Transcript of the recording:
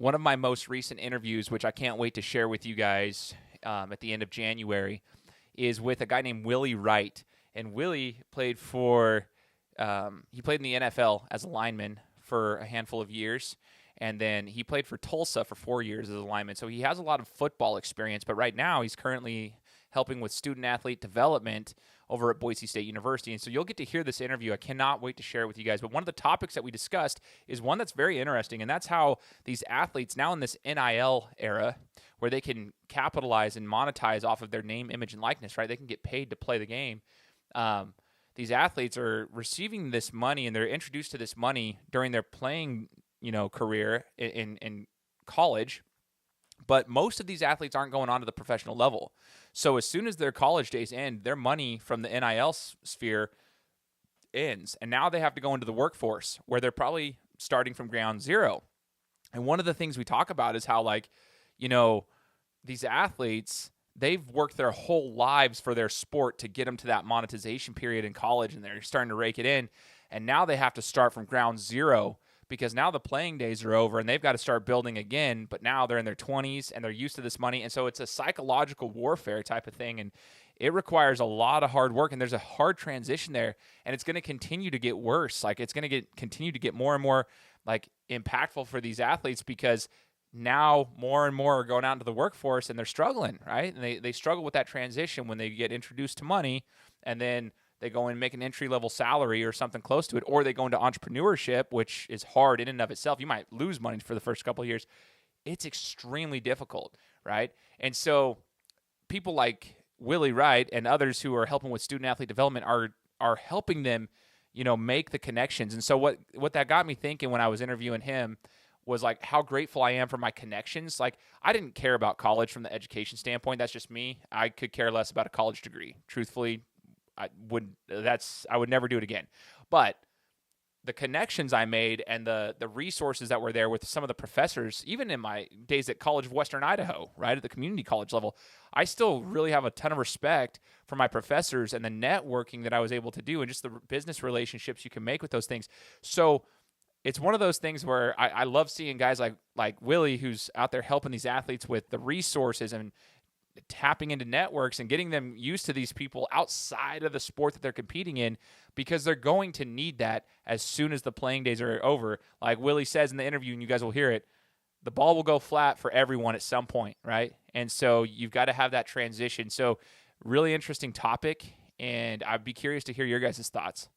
one of my most recent interviews, which I can't wait to share with you guys at the end of January, is with a guy named Willie Wright. And Willie played he played in the NFL as a lineman for a handful of years. And then he played for Tulsa for 4 years as a lineman. So he has a lot of football experience. But right now he's currently helping with student-athlete development over at Boise State University. And so you'll get to hear this interview. I cannot wait to share it with you guys. But one of the topics that we discussed is one that's very interesting, and that's how these athletes now in this NIL era where they can capitalize and monetize off of their name, image, and likeness, right? They can get paid to play the game. These athletes are receiving this money, and they're introduced to this money during their playing, career in college. But most of these athletes aren't going on to the professional level. So as soon as their college days end, their money from the NIL sphere ends. And now they have to go into the workforce where they're probably starting from ground zero. And one of the things we talk about is how, these athletes, they've worked their whole lives for their sport to get them to that monetization period in college, and they're starting to rake it in. And now they have to start from ground zero because now the playing days are over and they've got to start building again. But now they're in their 20s and they're used to this money. And so it's a psychological warfare type of thing. And it requires a lot of hard work. And there's a hard transition there. And it's going to continue to get worse. It's going to continue to get more and more impactful for these athletes because now more and more are going out into the workforce and they're struggling, right? And they struggle with that transition when they get introduced to money and then they go and make an entry-level salary or something close to it, or they go into entrepreneurship, which is hard in and of itself. You might lose money for the first couple of years. It's extremely difficult, right? And so people like Willie Wright and others who are helping with student-athlete development are helping them, make the connections. And so what that got me thinking when I was interviewing him was how grateful I am for my connections. I didn't care about college from the education standpoint. That's just me. I could care less about a college degree. Truthfully, I would never do it again. But the connections I made and the resources that were there with some of the professors, even in my days at College of Western Idaho, right, at the community college level, I still really have a ton of respect for my professors and the networking that I was able to do and just the business relationships you can make with those things. So it's one of those things where I love seeing guys like Willie, who's out there helping these athletes with the resources and tapping into networks and getting them used to these people outside of the sport that they're competing in, because they're going to need that as soon as the playing days are over. Like Willie says in the interview, and you guys will hear it, the ball will go flat for everyone at some point, right? And so you've got to have that transition. So really interesting topic, and I'd be curious to hear your guys' thoughts.